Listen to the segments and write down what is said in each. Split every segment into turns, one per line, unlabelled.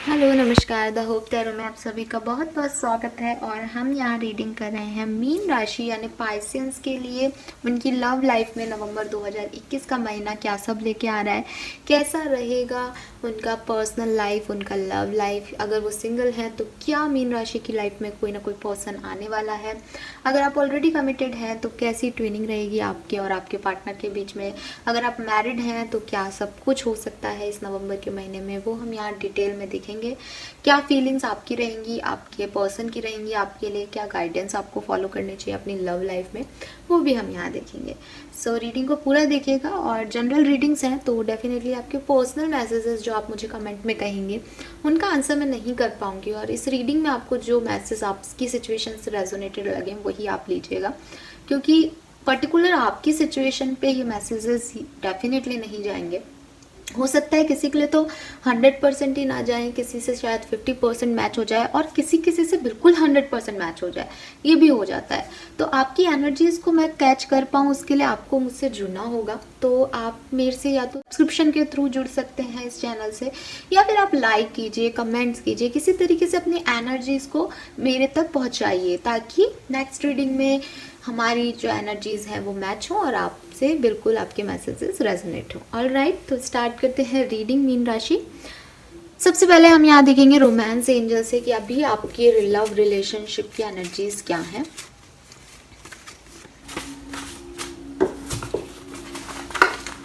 Hello नमस्कार the hope tarot में आप सभी का बहुत बहुत स्वागत है। और हम यहाँ रीडिंग कर रहे हैं मीन राशि यानी पाइसेंस के लिए उनकी लव लाइफ में नवंबर 2021 का महीना क्या सब लेके आ रहा है, कैसा रहेगा उनका पर्सनल लाइफ, उनका लव लाइफ। अगर वो सिंगल हैं तो क्या मीन राशि की लाइफ में कोई ना कोई पर्सन आने वाला है। अगर आप ऑलरेडी कमिटेड हैं तो कैसी ट्विनिंग रहेगी आपके और आपके पार्टनर के बीच में। अगर आप मैरिड हैं तो क्या सब कुछ हो सकता है इस नवंबर के महीने में, वो हम यहाँ डिटेल में देखेंगे। क्या फीलिंग्स आपकी रहेंगी, आपके पर्सन की रहेंगी आपके लिए, क्या गाइडेंस आपको फॉलो करनी चाहिए अपनी लव लाइफ में, वो भी हम यहाँ देखेंगे। सो रीडिंग को पूरा देखिएगा। और जनरल रीडिंग्स हैं तो डेफिनेटली आपके पर्सनल मैसेजेस जो आप मुझे कमेंट में कहेंगे उनका आंसर मैं नहीं कर पाऊंगी। और इस रीडिंग में आपको जो मैसेज आपकी सिचुएशन से रेजोनेटेड लगे वही आप लीजिएगा, क्योंकि पर्टिकुलर आपकी सिचुएशन पे ये मैसेजेस डेफिनेटली नहीं जाएंगे। हो सकता है किसी के लिए तो 100% ही ना जाए, किसी से शायद 50% मैच हो जाए और किसी किसी से बिल्कुल 100% मैच हो जाए, ये भी हो जाता है। तो आपकी एनर्जीज को मैं कैच कर पाऊँ उसके लिए आपको मुझसे जुड़ना होगा। तो आप मेरे से या तो सब्सक्रिप्शन के थ्रू जुड़ सकते हैं इस चैनल से, या फिर आप लाइक कीजिए, कमेंट्स कीजिए, किसी तरीके से अपनी एनर्जीज को मेरे तक पहुंचाइए ताकि नेक्स्ट रीडिंग में हमारी जो एनर्जीज हैं वो मैच हो और आपसे बिल्कुल आपके मैसेजेस रेजोनेट हो। ऑल राइट, तो स्टार्ट करते हैं रीडिंग मीन राशि। सबसे पहले हम यहाँ देखेंगे रोमांस एंजल से कि अभी आपके लव रिलेशनशिप की एनर्जीज क्या हैं।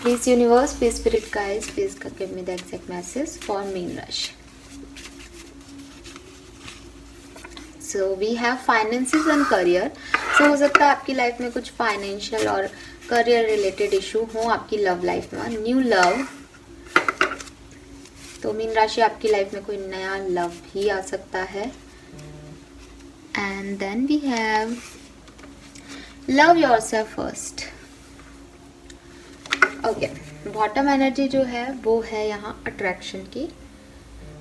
Please universe, please spirit guides, please give me the exact message for मीन राशि। So we have finances and career. So हो सकता है आपकी लाइफ में कुछ फाइनेंशियल और करियर रिलेटेड इशू हो आपकी लव लाइफ में। न्यू लव, तो मीन राशि आपकी लाइफ में कोई नया लव भी आ सकता है। And then we have love yourself first. Okay, bottom energy जो है वो है यहाँ अट्रैक्शन की।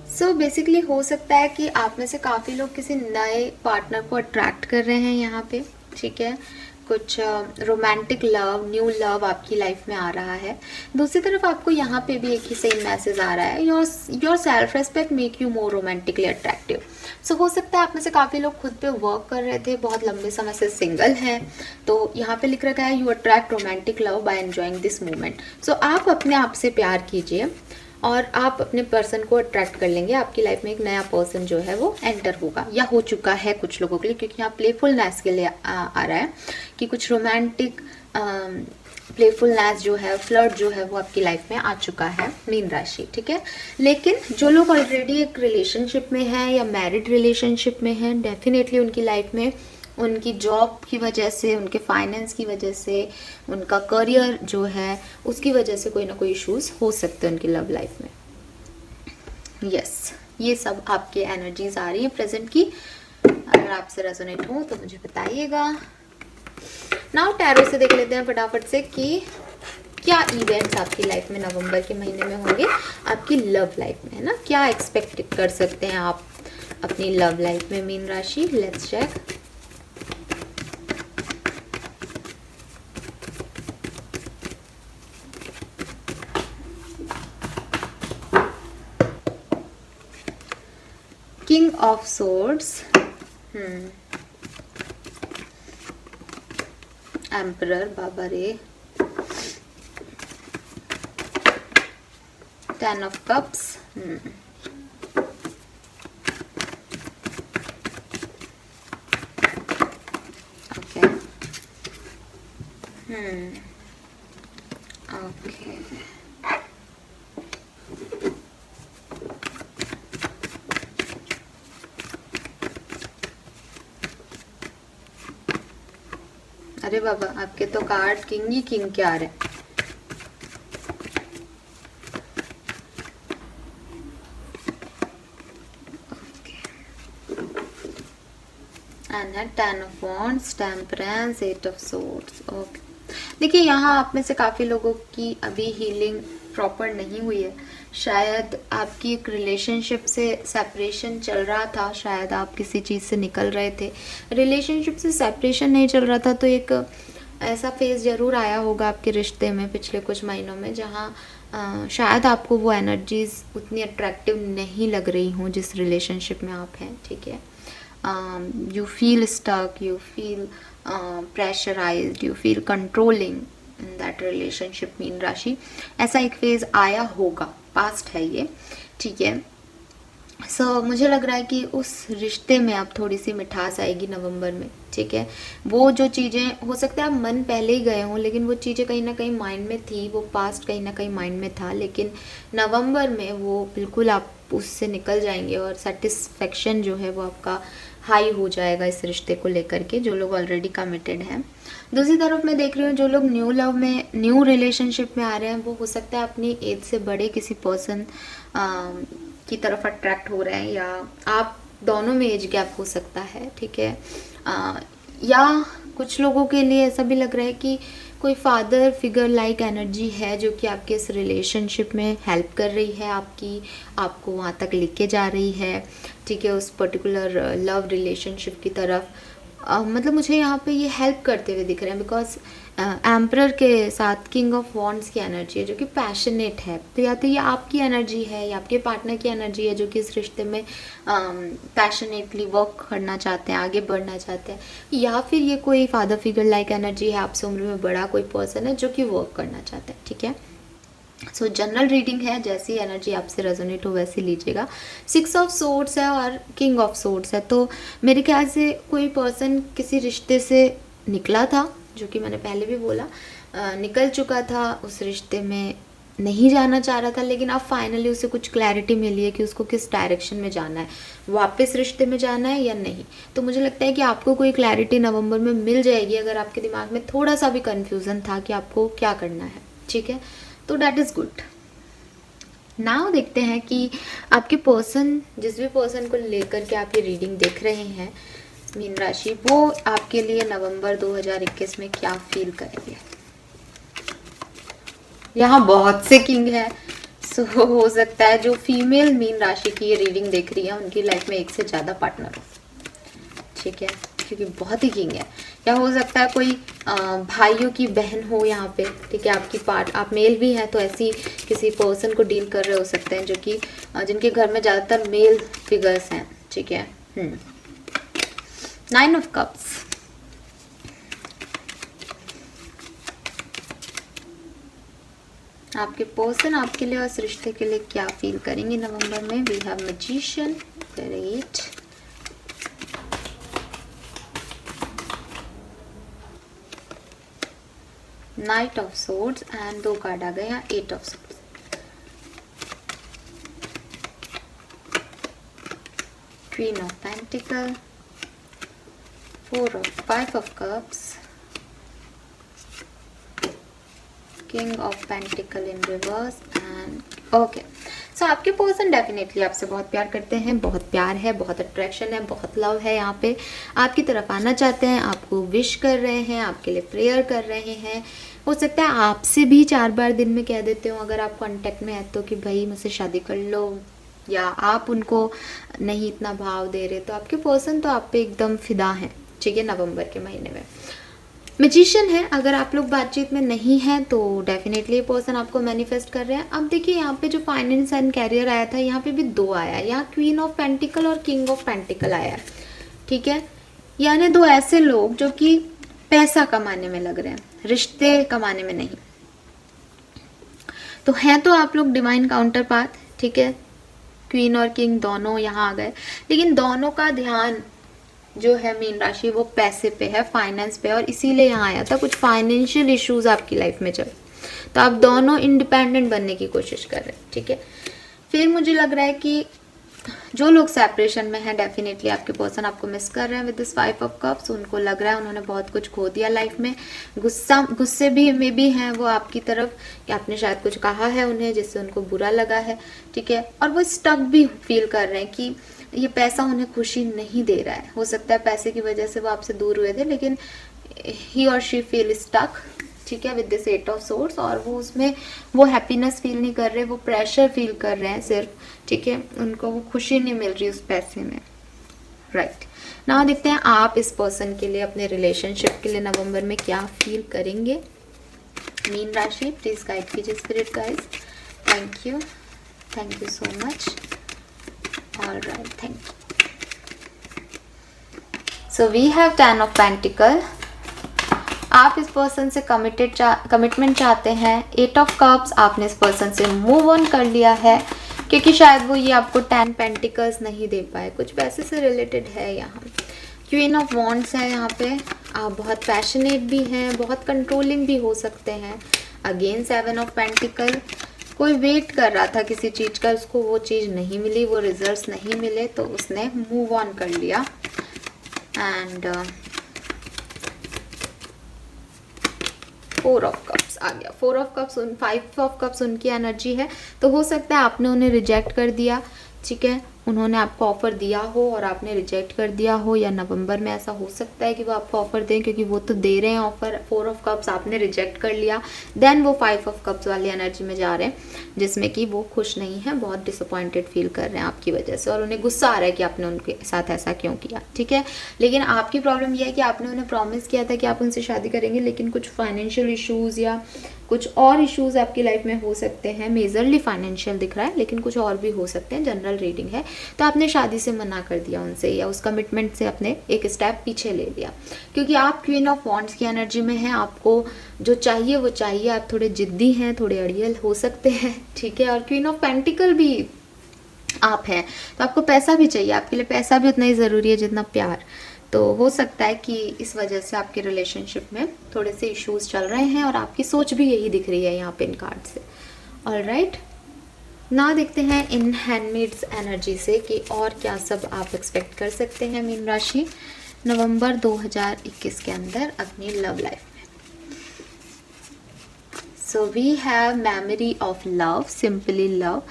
सो बेसिकली हो सकता है कि आप में से काफ़ी लोग किसी नए पार्टनर को अट्रैक्ट कर रहे हैं यहाँ पे, ठीक है। कुछ रोमांटिक लव, न्यू लव आपकी लाइफ में आ रहा है। दूसरी तरफ आपको यहाँ पे भी एक ही सेम मैसेज आ रहा है, your self respect make you more romantically attractive. So हो सकता है आप में से काफ़ी लोग खुद पे वर्क कर रहे थे, बहुत लंबे समय से सिंगल हैं, तो यहाँ पे लिख रखा है you attract romantic love by enjoying this moment. So आप अपने आप से प्यार कीजिए और आप अपने पर्सन को अट्रैक्ट कर लेंगे। आपकी लाइफ में एक नया पर्सन जो है वो एंटर होगा या हो चुका है कुछ लोगों के लिए, क्योंकि यहाँ प्लेफुलनेस के लिए आ रहा है कि कुछ रोमांटिक प्लेफुलनेस जो है, फ्लर्ट जो है वो आपकी लाइफ में आ चुका है मीन राशि, ठीक है। लेकिन जो लोग ऑलरेडी एक रिलेशनशिप में हैं या मैरिड रिलेशनशिप में हैं, डेफिनेटली उनकी लाइफ में उनकी जॉब की वजह से, उनके फाइनेंस की वजह से, उनका करियर जो है उसकी वजह से कोई ना कोई इश्यूज हो सकते हैं उनकी लव लाइफ में। यस, ये सब आपके एनर्जीज आ रही है प्रेजेंट की। अगर आपसे रेजोनेट हो तो मुझे बताइएगा। नाउ टैरो से देख लेते हैं फटाफट से कि क्या इवेंट्स आपकी लाइफ में नवंबर के महीने में होंगे आपकी लव लाइफ में, है ना। क्या एक्सपेक्ट कर सकते हैं आप अपनी लव लाइफ में मीन राशि। Let's check. King of Swords, Emperor, बाबा रे, Ten of Cups, okay, okay. अरे बाबा, आपके तो कार्ड किंग ही किंग के आ रहे हैं। Ten of wands, temperance, eight of swords. Okay, देखिए यहाँ आप में से काफ़ी लोगों की अभी हीलिंग प्रॉपर नहीं हुई है। शायद आपकी एक रिलेशनशिप से सेपरेशन चल रहा था, शायद आप किसी चीज़ से निकल रहे थे। रिलेशनशिप से सेपरेशन नहीं चल रहा था तो एक ऐसा फेज ज़रूर आया होगा आपके रिश्ते में पिछले कुछ महीनों में जहाँ शायद आपको वो एनर्जीज उतनी अट्रैक्टिव नहीं लग रही हों जिस रिलेशनशिप में आप हैं, ठीक है। You feel stuck, you feel pressurized, you feel controlling in that relationship मीन राशि। ऐसा एक फेज आया होगा, पास्ट है ये, ठीक है। मुझे लग रहा है कि उस रिश्ते में अब थोड़ी सी मिठास आएगी नवंबर में, ठीक है। वो जो चीज़ें, हो सकता है आप मन पहले ही गए हों, लेकिन वो चीज़ें कहीं ना कहीं माइंड में थी, वो पास्ट कहीं ना कहीं माइंड में था, लेकिन नवंबर में वो बिल्कुल आप उससे निकल जाएंगे और सेटिस्फेक्शन जो है वो आपका हाई हो जाएगा इस रिश्ते को लेकर के, जो लोग ऑलरेडी कमिटेड हैं। दूसरी तरफ मैं देख रही हूँ जो लोग न्यू लव में, न्यू रिलेशनशिप में आ रहे हैं, वो हो सकता है अपनी एज से बड़े किसी पर्सन की तरफ अट्रैक्ट हो रहे हैं, या आप दोनों में एज गैप हो सकता है, ठीक है। या कुछ लोगों के लिए ऐसा भी लग रहा है कि कोई फादर फिगर लाइक एनर्जी है जो कि आपके इस रिलेशनशिप में हेल्प कर रही है, आपको वहाँ तक लेके जा रही है, ठीक है, उस पर्टिकुलर लव रिलेशनशिप की तरफ। मतलब मुझे यहाँ पे ये हेल्प करते हुए दिख रहे हैं, बिकॉज एम्परर के साथ किंग ऑफ वॉन्ड्स की एनर्जी है जो कि पैशनेट है। तो या तो ये आपकी एनर्जी है या आपके पार्टनर की एनर्जी है जो कि इस रिश्ते में पैशनेटली वर्क करना चाहते हैं, आगे बढ़ना चाहते हैं, या फिर ये कोई फादर फिगर लाइक एनर्जी है, आपसे उम्र में बड़ा कोई पर्सन है जो कि वर्क करना चाहते हैं, ठीक है। जनरल रीडिंग है, जैसी एनर्जी आपसे रेजोनेट हो वैसे लीजिएगा। 6 ऑफ सोर्ड्स है और किंग ऑफ सोर्ड्स है, तो मेरे ख्याल से कोई पर्सन किसी रिश्ते से निकला था, जो कि मैंने पहले भी बोला, निकल चुका था, उस रिश्ते में नहीं जाना चाह रहा था, लेकिन अब फाइनली उसे कुछ क्लैरिटी मिली है कि उसको किस डायरेक्शन में जाना है, वापस रिश्ते में जाना है या नहीं। तो मुझे लगता है कि आपको कोई क्लैरिटी नवंबर में मिल जाएगी, अगर आपके दिमाग में थोड़ा सा भी कन्फ्यूज़न था कि आपको क्या करना है, ठीक है। तो डैट इज़ गुड। नाउ देखते हैं कि आपके पर्सन, जिस भी पर्सन को लेकर के आप ये रीडिंग देख रहे हैं मीन राशि, वो आपके लिए नवंबर 2021 में क्या फील करेंगे। यहाँ बहुत से किंग है, हो सकता है जो फीमेल मीन राशि की ये रीडिंग देख रही है उनकी लाइफ में एक से ज़्यादा पार्टनर हो, ठीक है, क्योंकि बहुत ही किंग है। या हो सकता है कोई भाइयों की बहन हो यहाँ पे, ठीक है, आप मेल भी हैं तो ऐसी किसी पर्सन को डील कर रहे हो सकते हैं जो कि जिनके घर में ज़्यादातर मेल फिगर्स हैं, ठीक है। 9 ऑफ कप्स, आपके पर्सन आपके लिए और इस रिश्ते के लिए क्या फील करेंगे नवंबर में। We have magician, great, knight of swords and 2 card आ गए यहाँ, 8 of swords, queen of pentacle, 5 of cups, king of pentacle in reverse and okay. So आपके पर्सन डेफिनेटली आपसे बहुत प्यार करते हैं, बहुत प्यार है, बहुत अट्रैक्शन है, बहुत लव है, यहाँ पे आपकी तरफ आना चाहते हैं, आपको विश कर रहे हैं, आपके लिए प्रेयर कर रहे हैं। हो सकता है आपसे भी 4 बार दिन में कह देते हो अगर आप कांटेक्ट में है तो, कि भाई मुझसे शादी कर लो, या आप उनको नहीं इतना भाव दे रहे, तो आपके पर्सन तो आप पे एकदम फिदा हैं, ठीक है, नवंबर के महीने में। मैजिशियन है, अगर आप लोग बातचीत में नहीं हैं तो डेफिनेटली ये पर्सन आपको मैनिफेस्ट कर रहे हैं। अब देखिए यहाँ पे जो फाइनेंस एंड कैरियर आया था, यहाँ पे भी 2 आया है, यहाँ क्वीन ऑफ पेंटिकल और किंग ऑफ पेंटिकल आया है, ठीक है। यानी 2 ऐसे लोग जो कि पैसा कमाने में लग रहे हैं, रिश्ते कमाने में नहीं। तो हैं तो आप लोग डिवाइन काउंटर पार्ट, ठीक है, क्वीन और किंग दोनों यहाँ आ गए, लेकिन दोनों का ध्यान जो है मीन राशि वो पैसे पे है, फाइनेंस पे, और इसीलिए यहाँ आया था, कुछ फाइनेंशियल इश्यूज आपकी लाइफ में चल, तो आप दोनों इंडिपेंडेंट बनने की कोशिश कर रहे हैं, ठीक है। फिर मुझे लग रहा है कि जो लोग सेपरेशन में हैं, डेफिनेटली आपके पर्सन आपको मिस कर रहे हैं विद दिस 5 ऑफ कप्स। उनको लग रहा है उन्होंने बहुत कुछ खो दिया लाइफ में, गुस्से भी में भी हैं वो आपकी तरफ, कि आपने शायद कुछ कहा है उन्हें जिससे उनको बुरा लगा है, ठीक है। और वो स्टक भी फील कर रहे हैं कि ये पैसा उन्हें खुशी नहीं दे रहा है। हो सकता है पैसे की वजह से वो आपसे दूर हुए थे, लेकिन ही और शी फील स्टक, ठीक है, विद दिस 8 ऑफ सोर्ड्स, और वो उसमें वो हैप्पीनेस फील नहीं कर रहे, वो प्रेशर फील कर रहे हैं सिर्फ, ठीक है, उनको वो खुशी नहीं मिल रही उस पैसे में, राइट। नाउ देखते हैं आप इस पर्सन के लिए, अपने रिलेशनशिप के लिए नवंबर में क्या फील करेंगे। मीन राशि, प्लीज गाइड कीजिए spirit guys, thank you so much. Alright, thank you. So we have 10 of pentacle. आप इस पर्सन से कमिटमेंट चाहते हैं। 8 ऑफ कप्स, आपने इस पर्सन से मूव ऑन कर लिया है क्योंकि शायद वो ये आपको 10 पेंटिकल्स नहीं दे पाए, कुछ पैसे से रिलेटेड है। यहाँ क्वीन ऑफ वॉन्ड्स है। यहाँ पे आप बहुत पैशनेट भी हैं, बहुत कंट्रोलिंग भी हो सकते हैं। अगेन 7 ऑफ पेंटिकल, कोई वेट कर रहा था किसी चीज़ का, उसको वो चीज़ नहीं मिली, वो रिजल्ट्स नहीं मिले तो उसने मूव ऑन कर लिया। एंड 4 ऑफ कप्स आ गया। 4 ऑफ कप्स, 5 ऑफ कप्स उनकी एनर्जी है। तो हो सकता है आपने उन्हें रिजेक्ट कर दिया, ठीक है, उन्होंने आपको ऑफर दिया हो और आपने रिजेक्ट कर दिया हो, या नवंबर में ऐसा हो सकता है कि वो आपको ऑफर दें क्योंकि वो तो दे रहे हैं ऑफर। 4 ऑफ कप्स आपने रिजेक्ट कर लिया, देन वो 5 ऑफ कप्स वाली एनर्जी में जा रहे हैं जिसमें कि वो खुश नहीं है, बहुत डिसअपॉइंटेड फील कर रहे हैं आपकी वजह से और उन्हें गुस्सा आ रहा है कि आपने उनके साथ ऐसा क्यों किया, ठीक है। लेकिन आपकी प्रॉब्लम यह है कि आपने उन्हें प्रॉमिस किया था कि आप उनसे शादी करेंगे, लेकिन कुछ फाइनेंशियल इशूज़ या कुछ और इश्यूज़ आपकी लाइफ में हो सकते हैं। मेजरली फाइनेंशियल दिख रहा है लेकिन कुछ और भी हो सकते हैं, जनरल रीडिंग है। तो आपने शादी से मना कर दिया उनसे, या उस कमिटमेंट से अपने एक स्टेप पीछे ले लिया क्योंकि आप क्वीन ऑफ वॉन्ड्स की एनर्जी में हैं। आपको जो चाहिए वो चाहिए, आप थोड़े जिद्दी हैं, थोड़े अड़ियल हो सकते हैं, ठीक है। और क्वीन ऑफ पेंटिकल भी आप हैं, तो आपको पैसा भी चाहिए, आपके लिए पैसा भी उतना ही ज़रूरी है जितना प्यार। तो हो सकता है कि इस वजह से आपके रिलेशनशिप में थोड़े से इश्यूज चल रहे हैं और आपकी सोच भी यही दिख रही है यहाँ पे इन कार्ड से। ऑलराइट, ना देखते हैं इन हैंडमेड्स एनर्जी से कि और क्या सब आप एक्सपेक्ट कर सकते हैं मीन राशि नवंबर 2021 के अंदर अपनी लव लाइफ में। So we have memory of love, simply love.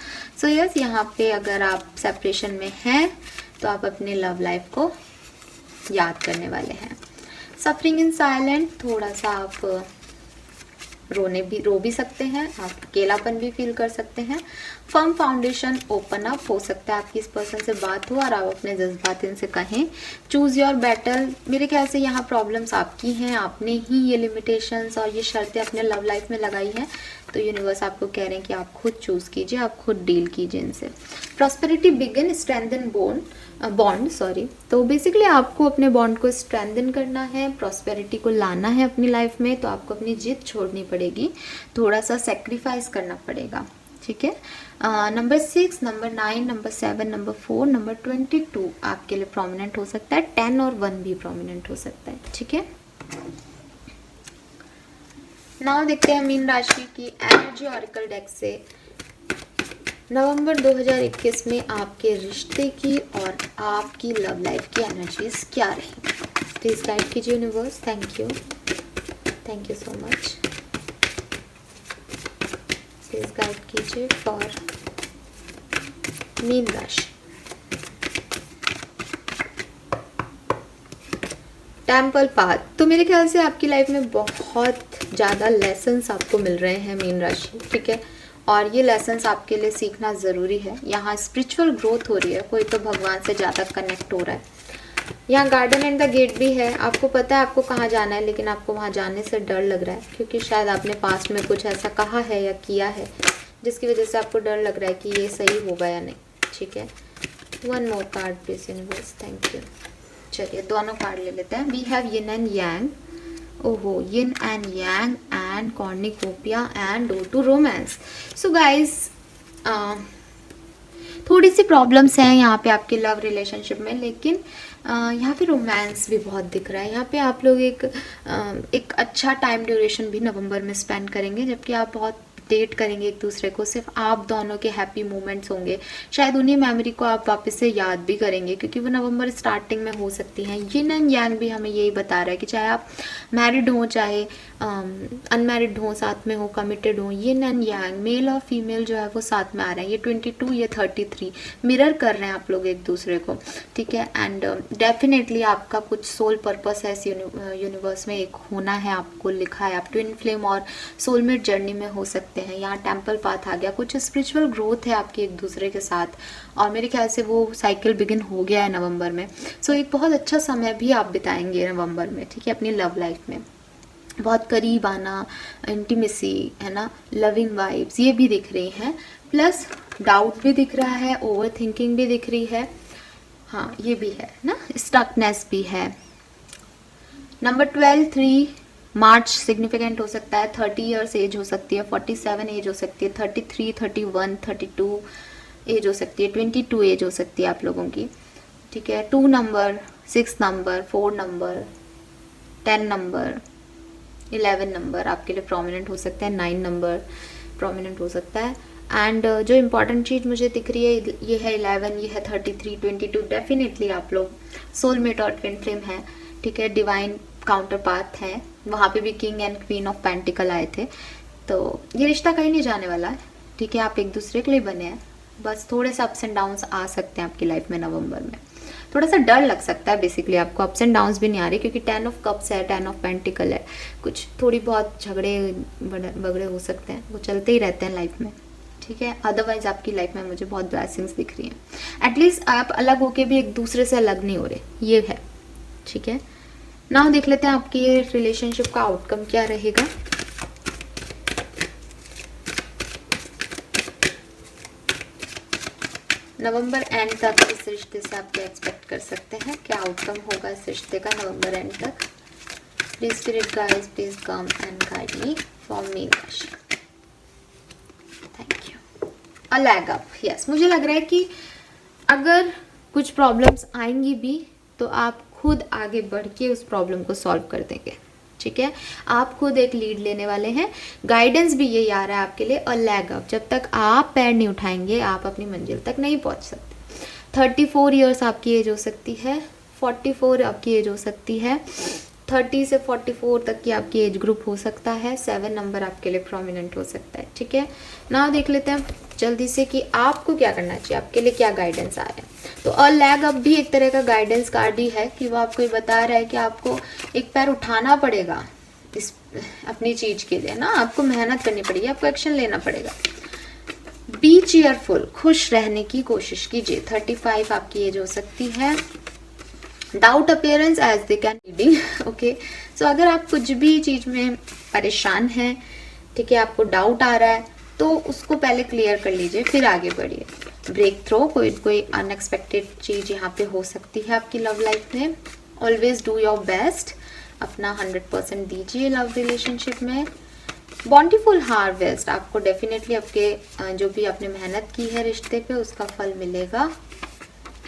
So yes, यहाँ पे अगर आप सेपरेशन में हैं तो आप अपने लव लाइफ को याद करने वाले हैं। सफरिंग इन साइलेंट, थोड़ा सा आप रो भी सकते हैं, आप अकेलापन भी फील कर सकते हैं। फर्म फाउंडेशन, ओपन अप, हो सकता है आपकी इस पर्सन से बात हो और आप अपने जज्बात इनसे कहें। चूज़ योर बैटल, मेरे ख्याल से यहाँ प्रॉब्लम्स आपकी हैं, आपने ही ये लिमिटेशंस और ये शर्तें अपने लव लाइफ में लगाई हैं, तो यूनिवर्स आपको कह रहे हैं कि आप खुद चूज़ कीजिए, आप खुद डील कीजिए इनसे। प्रॉस्पेरिटी बिगिन, स्ट्रेंथन बॉन्ड, तो बेसिकली आपको अपने बॉन्ड को स्ट्रेंथन करना है, प्रॉस्पेरिटी को लाना है अपनी लाइफ में, तो आपको अपनी जिद छोड़नी पड़ेगी, थोड़ा सा सेक्रीफाइस करना पड़ेगा, ठीक है। Number 6, number 9, number 7, number 4, number 22 आपके लिए प्रोमिनेंट हो सकता है, 10 और 1 भी प्रोमिनेंट हो सकता है, ठीक है। नाउ देखते हैं मीन राशि की एनर्जी ऑरिकल डेक से नवंबर 2021 में आपके रिश्ते की और आपकी लव लाइफ की एनर्जीज क्या रहेंगी। प्लीज गाइड कीजिए universe, thank you so much. Please guide कीजिए फॉर मीन राशि। टेम्पल पाथ, तो मेरे ख्याल से आपकी लाइफ में बहुत ज़्यादा लेसन्स आपको मिल रहे हैं मीन राशि, ठीक है, और ये लेसन्स आपके लिए सीखना ज़रूरी है। यहाँ स्पिरिचुअल ग्रोथ हो रही है, कोई तो भगवान से ज़्यादा कनेक्ट हो रहा है। यहाँ गार्डन एंड द गेट भी है, आपको पता है आपको कहाँ जाना है, लेकिन आपको वहाँ जाने से डर लग रहा है क्योंकि शायद आपने पास्ट में कुछ ऐसा कहा है या किया है जिसकी वजह से आपको डर लग रहा है कि ये सही होगा या नहीं, ठीक है। 1 more card please universe, thank you. चलिए दोनों कार्ड ले लेते हैं। We have yin and yang, ओहो, yin and yang and cornucopia and door to romance. So guys, थोड़ी सी प्रॉब्लम्स हैं यहाँ पे आपके लव रिलेशनशिप में, लेकिन यहाँ पे रोमांस भी बहुत दिख रहा है। यहाँ पे आप लोग एक अच्छा टाइम ड्यूरेशन भी नवंबर में स्पेंड करेंगे, जबकि आप बहुत डेट करेंगे एक दूसरे को, सिर्फ आप दोनों के हैप्पी मोमेंट्स होंगे। शायद उन्हीं मेमोरी को आप वापस से याद भी करेंगे क्योंकि वो नवंबर स्टार्टिंग में हो सकती हैं। यिन एंड यांग भी हमें यही बता रहा है कि चाहे आप मैरिड हो चाहे अनमैरिड हो, साथ में हो, कमिटेड हो, यिन एंड यांग, मेल और फीमेल जो है वो साथ में आ रहे हैं। ये 22, ये 33 मिरर कर रहे हैं आप लोग एक दूसरे को, ठीक है। एंड डेफिनेटली आपका कुछ सोल पर्पस है इस यूनिवर्स में, एक होना है आपको लिखा है। आप ट्विन फ्लेम और सोलमेट जर्नी में हो सकते हैं। यहाँ टेम्पल पाथ आ गया, कुछ स्पिरिचुअल ग्रोथ है आपकी एक दूसरे के साथ, और मेरे ख्याल से वो साइकिल बिगिन हो गया है नवंबर में। सो एक बहुत अच्छा समय भी आप बिताएंगे नवंबर में, ठीक है, अपनी लव लाइफ में। बहुत करीब आना, इंटीमेसी है ना, लविंग वाइब्स, ये भी दिख रही हैं। प्लस डाउट भी दिख रहा है, ओवर थिंकिंग भी दिख रही है, हाँ ये भी है ना, स्टकनेस भी है। नंबर 12 3 मार्च सिग्निफिकेंट हो सकता है। 30 ईयर्स एज हो सकती है, 47 एज हो सकती है, 33 31 32 एज हो सकती है, 22 एज हो सकती है आप लोगों की, ठीक है। 2 number, 6 number, 4 number, 10 number, 11 number आपके लिए प्रोमिनेंट हो सकता है, 9 नंबर प्रोमिनेंट हो सकता है। एंड जो इम्पॉर्टेंट चीज़ मुझे दिख रही है ये है 11, ये है 33 22, डेफिनेटली आप लोग सोलमेट और ट्विन फ्लेम है, ठीक है। डिवाइन काउंटर पाथ है, वहाँ पे भी king and queen of pentacle आए थे, तो ये रिश्ता कहीं नहीं जाने वाला है, ठीक है। आप एक दूसरे के लिए बने हैं, बस थोड़े से अप्स एंड डाउन्स आ सकते हैं आपकी लाइफ में नवंबर में, थोड़ा सा डर लग सकता है। बेसिकली आपको अप्स एंड डाउन्स भी नहीं आ रही, क्योंकि 10 ऑफ कप्स है, 10 ऑफ पेंटिकल है, कुछ थोड़ी बहुत झगड़े बगड़े हो सकते हैं, वो चलते ही रहते हैं लाइफ में, ठीक है। अदरवाइज आपकी लाइफ में मुझे बहुत ब्लेसिंग्स दिख रही हैं। एटलीस्ट आप अलग होके भी एक दूसरे से अलग नहीं हो रहे, ये है, ठीक है। नाउ देख लेते हैं आपकी ये रिलेशनशिप का आउटकम क्या रहेगा। नवंबर एंड तक इस रिश्ते से आप क्या एक्सपेक्ट कर सकते हैं, क्या आउटकम होगा इस रिश्ते का नवंबर एंड तक। Please spirit guys, please come and guide me for मीन राशि। Thank you. A leg up, yes, मुझे लग रहा है कि अगर कुछ प्रॉब्लम्स आएंगी भी तो आप खुद आगे बढ़ के उस प्रॉब्लम को सॉल्व कर देंगे, ठीक है। आप खुद एक लीड लेने वाले हैं। गाइडेंस भी यही आ रहा है आपके लिए, और लैग अप, जब तक आप पैर नहीं उठाएंगे आप अपनी मंजिल तक नहीं पहुंच सकते। 34 ईयर्स आपकी एज हो सकती है, 44 आपकी एज हो सकती है, 30 से 44 तक की आपकी एज ग्रुप हो सकता है, 7 नंबर आपके लिए प्रोमिनेंट हो सकता है, ठीक है। नाउ देख लेते हैं जल्दी से कि आपको क्या करना चाहिए, आपके लिए क्या गाइडेंस आ रहा है। तो अ लैग अप भी एक तरह का गाइडेंस कार्ड ही है, कि वो आपको ये बता रहा है कि आपको एक पैर उठाना पड़ेगा इस अपनी चीज के लिए ना, आपको मेहनत करनी पड़ेगी, आपको एक्शन लेना पड़ेगा। बी चीयरफुल, खुश रहने की कोशिश कीजिए। 35 आपकी एज हो सकती है। Doubt appearance age they can reading, okay. So अगर आप कुछ भी चीज में परेशान हैं, ठीक है, आपको डाउट आ रहा है, तो उसको पहले क्लियर कर लीजिए, फिर आगे बढ़िए। ब्रेक थ्रो, कोई अनएक्सपेक्टेड चीज यहाँ पे हो सकती है आपकी लव लाइफ में। ऑलवेज डू योर बेस्ट, अपना 100% दीजिए लव रिलेशनशिप में। बॉन्टीफुल हार्वेस्ट, आपको डेफिनेटली आपके जो भी आपने मेहनत की है रिश्ते पे उसका फल मिलेगा।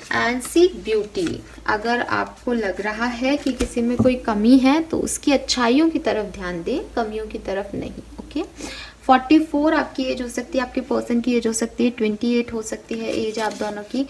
एंड सीक ब्यूटी, अगर आपको लग रहा है कि किसी में कोई कमी है तो उसकी अच्छाइयों की तरफ ध्यान दें, कमियों की तरफ नहीं, ओके। 44 आपकी एज हो सकती है, आपके पर्सन की एज हो सकती है, 28 हो सकती है एज आप दोनों की,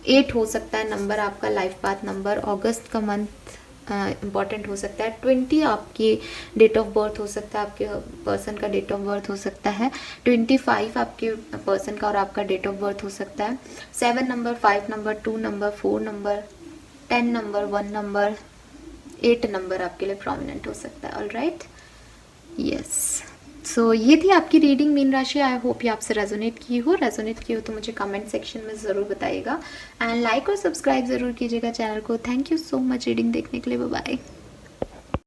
8 हो सकता है नंबर आपका लाइफ पाथ नंबर, अगस्त का मंथ इम्पॉर्टेंट हो सकता है, 20 आपकी डेट ऑफ बर्थ हो सकता है, आपके पर्सन का डेट ऑफ बर्थ हो सकता है, 25 आपके पर्सन का और आपका डेट ऑफ बर्थ हो सकता है, 7 number, 5 number, 2 number, 4 number, 10 number, 1 number, 8 number आपके लिए प्रोमिनेंट हो सकता है। Alright, yes. सो ये थी आपकी रीडिंग मीन राशि। आई होप ये आपसे रेजोनेट की हो तो मुझे कमेंट सेक्शन में ज़रूर बताइएगा, एंड लाइक और सब्सक्राइब ज़रूर कीजिएगा चैनल को। Thank you so much reading देखने के लिए, बाय बाय।